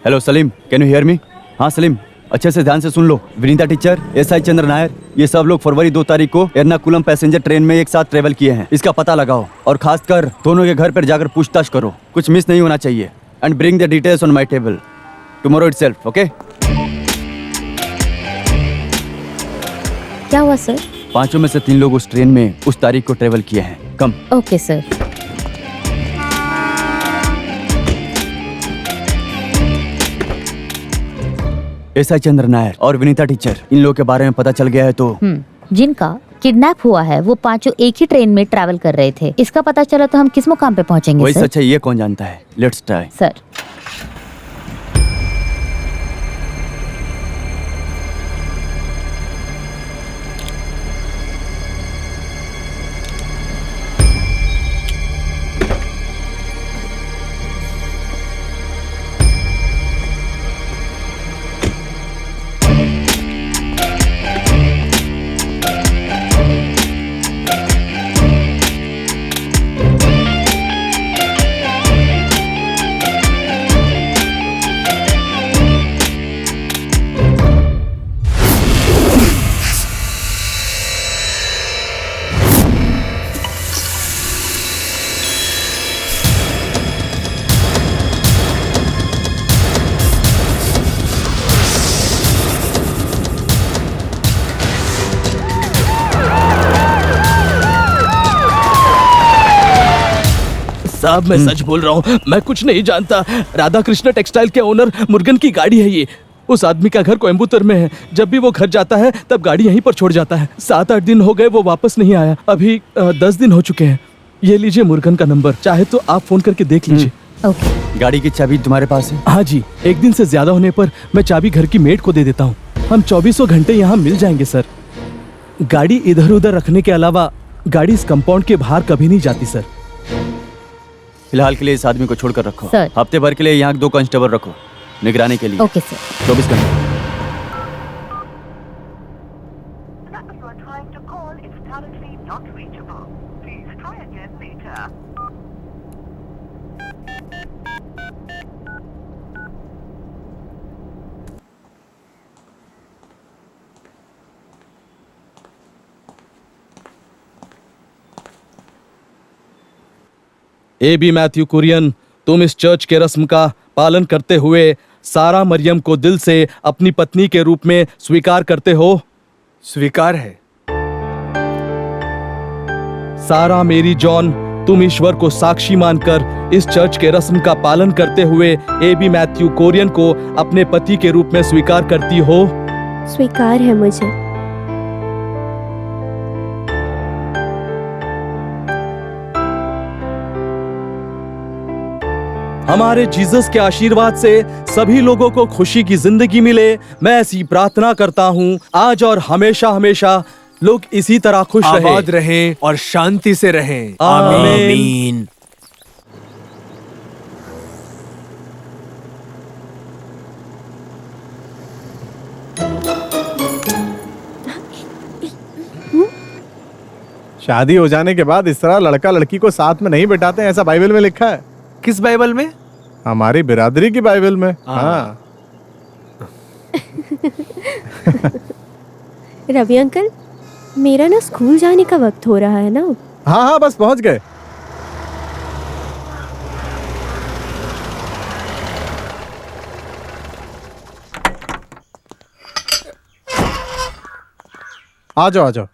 Hello Salim, can you hear me? हाँ सलीम, अच्छे से ध्यान से सुन लो। विनीता टीचर, एसआई चंद्र नायर, ये सब लोग फरवरी 2 तारीख को एर्नाकुलम पैसेंजर ट्रेन में एक साथ ट्रेवल किए हैं। इसका पता लगाओ और खासकर दोनों के घर पर जाकर पूछताछ करो। कुछ मिस नहीं होना चाहिए। And bring the details on my table tomorrow itself, okay? क्या हुआ सर? 5 में से 3 लोग उस ट्रेन में उस तारीख को ट्रेवल किए हैं। Come. Okay sir. SI Chandra Nair और विनीता टीचर, इन लोगों के बारे में पता चल गया है तो जिनका किडनैप हुआ है वो पांचों एक ही ट्रेन में ट्रैवल कर रहे थे। इसका पता चला तो हम किस मुकाम पे पहुंचेंगे वही सर? सच है ये कौन जानता है। Let's try. सर साहब मैं सच बोल रहा हूँ, मैं कुछ नहीं जानता। राधा कृष्ण टेक्सटाइल के ओनर मुर्गन की गाड़ी है ये। उस आदमी का घर कोयम्बटूर में है। जब भी वो घर जाता है तब गाड़ी यहीं पर छोड़ जाता है। 7-8 दिन हो गए वो वापस नहीं आया। अभी 10 दिन हो चुके हैं। ये लीजिए मुर्गन का नंबर, चाहे तो आप फोन करके देख लीजिए। ओके। गाड़ी की चाबी तुम्हारे पास है? हाँ जी, एक दिन से ज्यादा होने पर मैं चाबी घर की मेड को दे देता हूँ। हम 24 घंटे यहाँ मिल जाएंगे सर। गाड़ी इधर उधर रखने के अलावा गाड़ी इस कंपाउंड के बाहर कभी नहीं जाती सर। फिलहाल के लिए इस आदमी को छोड़कर रखो। सर। हफ्ते भर के लिए यहाँ 2 कांस्टेबल रखो निगरानी के लिए। Okay sir. 24 घंटे। number you are trying to call is currently not reachable. Please try again later. A B Mathew Kurian, तुम इस चर्च के रस्म का पालन करते हुए सारा मरियम को दिल से अपनी पत्नी के रूप में स्वीकार करते हो? स्वीकार है। सारा मेरी जॉन, तुम ईश्वर को साक्षी मानकर इस चर्च के रस्म का पालन करते हुए ए बी मैथ्यू कोरियन को अपने पति के रूप में स्वीकार करती हो? स्वीकार है मुझे। हमारे जीसस के आशीर्वाद से सभी लोगों को खुशी की जिंदगी मिले, मैं ऐसी प्रार्थना करता हूँ। आज और हमेशा हमेशा लोग इसी तरह खुश आबाद रहें और शांति से रहें। आमीन। शादी हो जाने के बाद इस तरह लड़का लड़की को साथ में नहीं बिठाते, ऐसा बाइबल में लिखा है। किस बाइबल में? हमारी बिरादरी की बाइबल में। हाँ। रवि अंकल, मेरा ना स्कूल जाने का वक्त हो रहा है ना। हाँ हाँ, बस पहुंच गए। आ जाओ आ जाओ।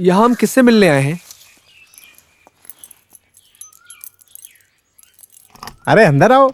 यहाँ हम किससे मिलने आए हैं? अरे अंदर आओ।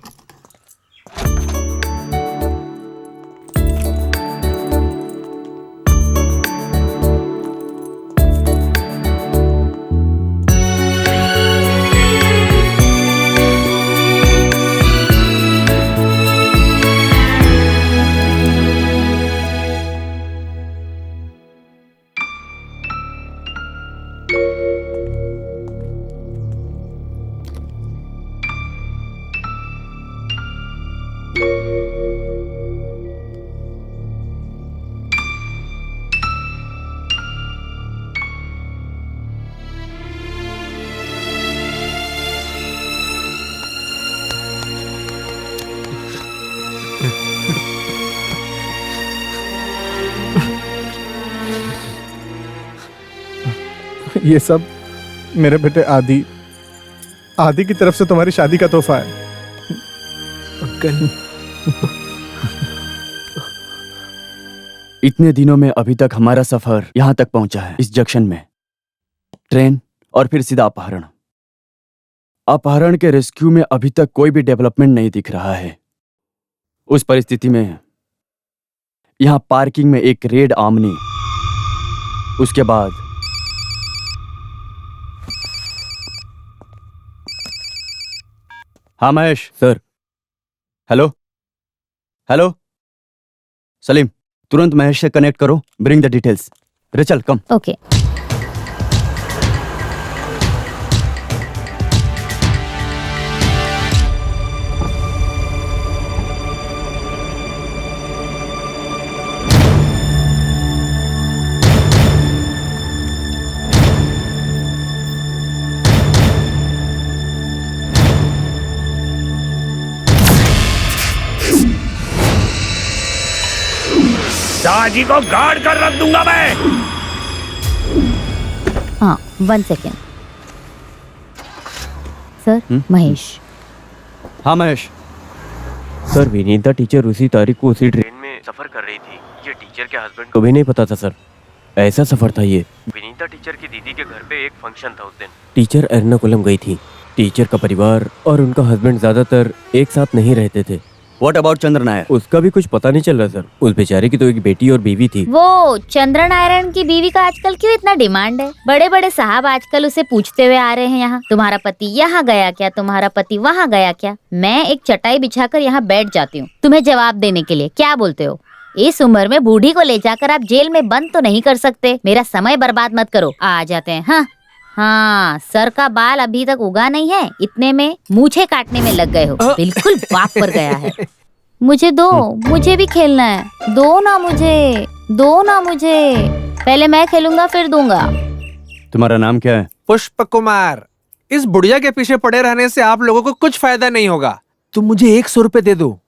ये सब मेरे बेटे आदि आदि की तरफ से तुम्हारी शादी का तोहफा है। अंकल, इतने दिनों में अभी तक हमारा सफर यहाँ तक पहुंचा है, इस जंक्शन में ट्रेन और फिर सीधा अपहरण। अपहरण के रेस्क्यू में अभी तक कोई भी डेवलपमेंट नहीं दिख रहा है। उस परिस्थिति में यहाँ पार्किंग में एक रेड आमनी, उसके बाद हाँ Mahesh sir. Hello hello Salim, तुरंत महेश से कनेक्ट करो, bring the details. Rachel come. Okay. Shahji को गाड़ कर रख दूंगा मैं। हाँ 1 सेकेंड सर। महेश। हाँ महेश। सर विनीता टीचर उसी तारीख को उसी ट्रेन में सफर कर रही थी। ये टीचर के हस्बैंड को भी नहीं पता था सर। ऐसा सफर था ये। विनीता टीचर की दीदी के घर पे एक फंक्शन था उस दिन। टीचर एर्नाकुलम गई थी। टीचर का परिवार और उनका हस्बैंड ज्यादातर एक साथ नहीं रहते थे। व्हाट अबाउट चंद्र नायर? उसका भी कुछ पता नहीं चल रहा सर। उस बेचारे की तो एक बेटी और बीवी थी। वो चंद्र नारायण की बीवी का आजकल क्यों इतना डिमांड है? बड़े बड़े साहब आजकल उसे पूछते हुए आ रहे हैं, यहाँ तुम्हारा पति यहाँ गया क्या, तुम्हारा पति वहाँ गया क्या। मैं एक चटाई बिछाकर यहाँ बैठ जाती हूँ तुम्हें जवाब देने के लिए। क्या बोलते हो? इस उम्र में बूढ़ी को ले जाकर आप जेल में बंद तो नहीं कर सकते। मेरा समय बर्बाद मत करो। आ जाते हैं। हाँ हाँ, सर का बाल अभी तक उगा नहीं है, इतने में मूछें काटने में लग गए हो। बिल्कुल बाप पर गया है। मुझे दो, मुझे भी खेलना है। दो ना मुझे, दो ना मुझे। पहले मैं खेलूंगा फिर दूंगा। तुम्हारा नाम क्या है? पुष्प कुमार। इस बुढ़िया के पीछे पड़े रहने से आप लोगों को कुछ फायदा नहीं होगा। तुम मुझे 100 रुपए दे दो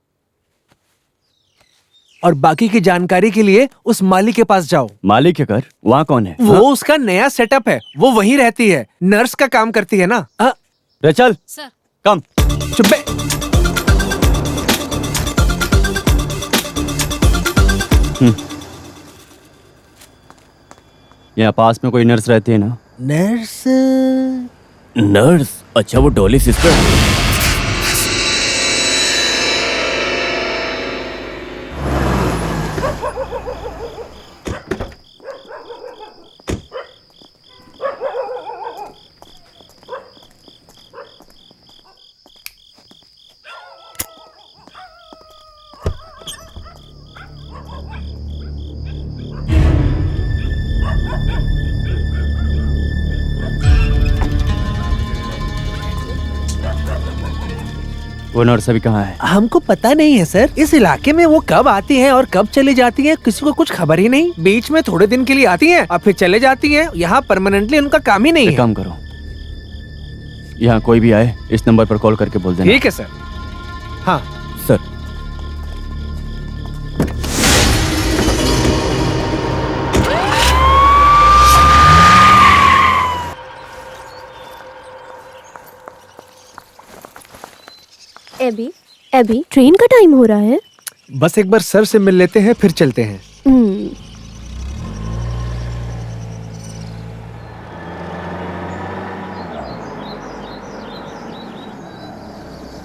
और बाकी की जानकारी के लिए उस माली के पास जाओ। माली के घर? वहाँ कौन है? वो उसका नया सेटअप है, वो वहीं रहती है, नर्स का काम करती है ना। Rachel sir. कम। चुप बे। यहाँ पास में कोई नर्स रहती है ना? नर्स? नर्स? अच्छा वो डॉली सिस्टर। वो नर्स अभी कहाँ है? हमको पता नहीं है सर। इस इलाके में वो कब आती हैं और कब चली जाती हैं, किसी को कुछ खबर ही नहीं। बीच में थोड़े दिन के लिए आती हैं और फिर चले जाती हैं। यहाँ परमानेंटली उनका काम ही नहीं एक है। काम करो, यहाँ कोई भी आए इस नंबर पर कॉल करके बोल देना। ठीक है सर। हाँ सर। एबी, एबी, ट्रेन का टाइम हो रहा है। बस एक बार सर से मिल लेते हैं फिर चलते हैं।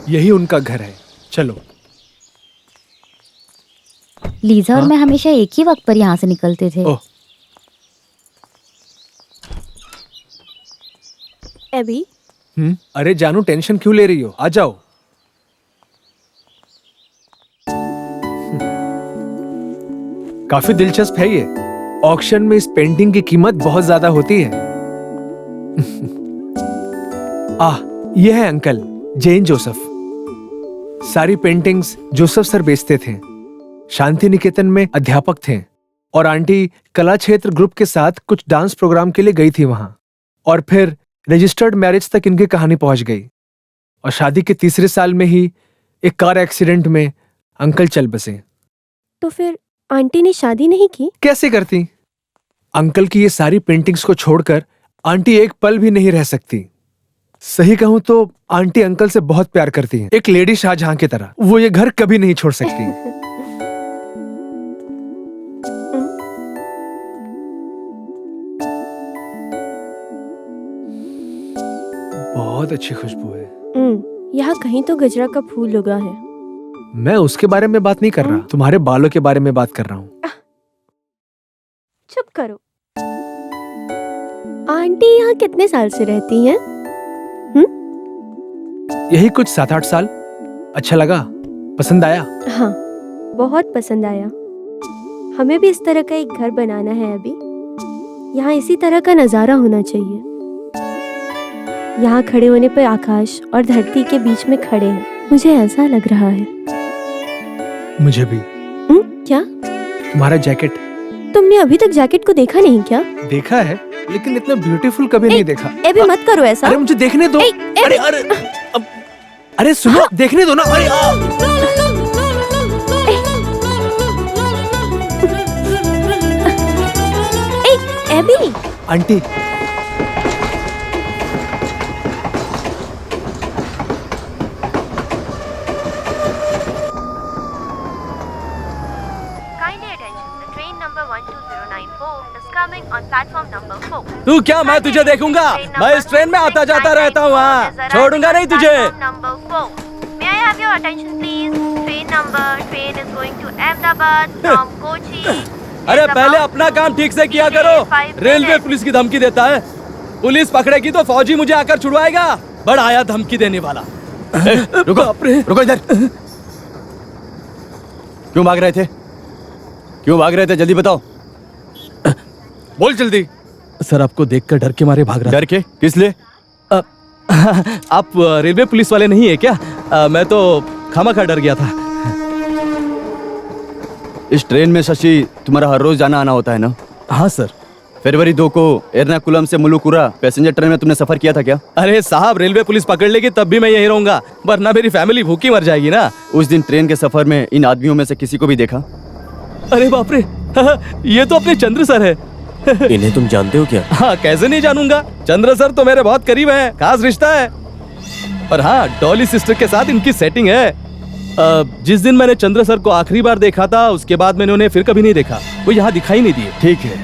यही उनका घर है, चलो। लीजा और मैं हमेशा एक ही वक्त पर यहाँ से निकलते थे। ओह। एबी, अरे जानू, टेंशन क्यों ले रही हो? आ जाओ। काफी दिलचस्प है ये। ऑक्शन में इस पेंटिंग की कीमत बहुत ज्यादा होती है। ये है अंकल जैन जोसेफ। सारी पेंटिंग्स जोसेफ सर बेचते थे। शांति निकेतन में अध्यापक थे और आंटी कला क्षेत्र ग्रुप के साथ कुछ डांस प्रोग्राम के लिए गई थी वहां, और फिर रजिस्टर्ड मैरिज तक इनकी कहानी पहुंच गई। और शादी के तीसरे साल में ही एक कार एक्सीडेंट में अंकल चल बसे। तो फिर आंटी ने शादी नहीं की? कैसे करती? अंकल की ये सारी पेंटिंग्स को छोड़कर आंटी एक पल भी नहीं रह सकती। सही कहूं तो आंटी अंकल से बहुत प्यार करती हैं, एक लेडी शाहजहां की तरह। वो ये घर कभी नहीं छोड़ सकती। बहुत अच्छी खुशबू है। यहाँ कहीं तो गजरा का फूल उगा है। मैं उसके बारे में बात नहीं कर रहा, तुम्हारे बालों के बारे में बात कर रहा हूँ। चुप करो। आंटी यहाँ कितने साल से रहती हैं? यही कुछ 7-8 साल। अच्छा लगा? पसंद आया? हाँ, बहुत पसंद आया। हमें भी इस तरह का एक घर बनाना है अभी। यहाँ इसी तरह का नजारा होना चाहिए। यहाँ खड़े होने पर आकाश और धरती के बीच में खड़े हैं। मुझे ऐसा लग रहा है। मुझे भी। क्या? तुम्हारा जैकेट। तुमने अभी तक जैकेट को देखा नहीं क्या? देखा है, लेकिन इतना ब्यूटीफुल कभी नहीं देखा। एबी मत करो ऐसा। अरे मुझे देखने दो। अरे अरे अरे सुनो, देखने दो ना। अरे एबी। आंटी, तू क्या, मैं तुझे देखूंगा? मैं इस ट्रेन में आता जाता रहता हूँ, वहाँ छोड़ूंगा नहीं तुझे। अरे पहले अपना काम ठीक से किया करो। रेलवे पुलिस की धमकी देता है। पुलिस पकड़ेगी तो फौजी मुझे आकर छुड़वाएगा। बड़ा आया धमकी देने वाला। रुको, रुको इधर। क्यों भाग रहे थे? क्यों भाग रहे थे? जल्दी बताओ। बोल जल्दी। सर, आपको देखकर डर के मारे भाग रहा। डर के? किस लिए? आप रेलवे पुलिस वाले नहीं है क्या? मैं तो खामखा डर गया था। इस ट्रेन में शशि तुम्हारा हर रोज जाना आना होता है ना? हाँ सर। फरवरी 2 को एर्नाकुलम से मुल्लुकुरा पैसेंजर ट्रेन में तुमने सफर किया था क्या? अरे साहब, रेलवे पुलिस पकड़ लेगी तब भी मैं यहीं रहूंगा, वरना मेरी फैमिली भूखी मर जाएगी ना। उस दिन ट्रेन के सफर में इन आदमियों में से किसी को भी देखा? अरे बाप रे, ये तो अपने चंद्र सर है। इन्हें तुम जानते हो क्या? हाँ, कैसे नहीं जानूंगा। चंद्र सर तो मेरे बहुत करीब हैं, खास रिश्ता है। और हाँ, डॉली सिस्टर के साथ इनकी सेटिंग है। जिस दिन मैंने चंद्र सर को आखिरी बार देखा था, उसके बाद मैंने उन्हें फिर कभी नहीं देखा। वो यहाँ दिखाई नहीं दिए। ठीक है।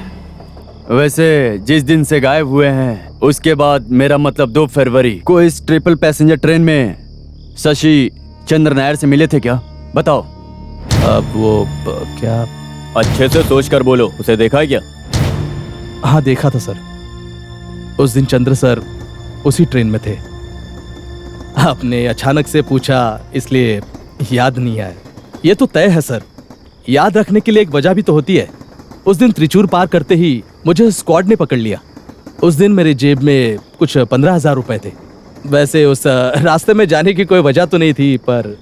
वैसे जिस दिन से गायब हुए हैं, उसके बाद, मेरा मतलब 2 फरवरी को इस ट्रिपल पैसेंजर ट्रेन में शशि चंद्र नायर से मिले थे क्या? बताओ। अब वो क्या? अच्छे से सोच कर बोलो, उसे देखा है क्या? हाँ, देखा था सर। उस दिन चंद्र सर उसी ट्रेन में थे। आपने अचानक से पूछा, इसलिए याद नहीं आया। ये तो तय है सर, याद रखने के लिए एक वजह भी तो होती है। उस दिन त्रिचूर पार करते ही मुझे स्क्वाड ने पकड़ लिया। उस दिन मेरे जेब में कुछ 15,000 रुपए थे। वैसे उस रास्ते में जाने की कोई वजह तो नहीं थी, पर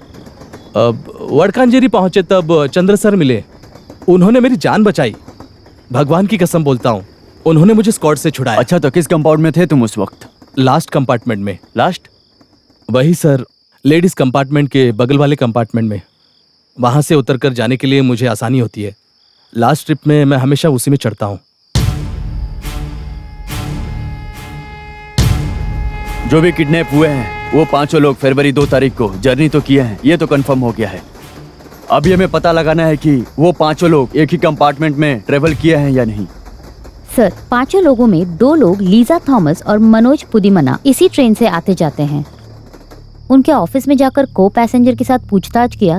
वडकांजेरी पहुंचे तब चंद्र सर मिले। उन्होंने मेरी जान बचाई, भगवान की कसम बोलता हूँ। उन्होंने मुझे स्क्वाड से छुड़ाया। अच्छा, तो किस कंपाउंड में थे तुम उस वक्त? लास्ट कंपार्टमेंट में। लास्ट? वही सर, लेडीज कंपार्टमेंट के बगल वाले कंपार्टमेंट में। वहां से उतरकर जाने के लिए मुझे आसानी होती है। लास्ट ट्रिप में मैं हमेशा उसी में चढ़ता हूँ। जो भी किडनैप हुए हैं, वो 5 लोग फरवरी 2 तारीख को जर्नी तो किए हैं, ये तो कंफर्म हो गया है। अभी हमें पता लगाना है कि वो 5 लोग एक ही कंपार्टमेंट में ट्रेवल किए हैं या नहीं। सर, 5 लोगों में 2 लोग लीजा थॉमस और मनोज पुदीमना इसी ट्रेन से आते जाते हैं। उनके ऑफिस में जाकर को पैसेंजर के साथ पूछताछ किया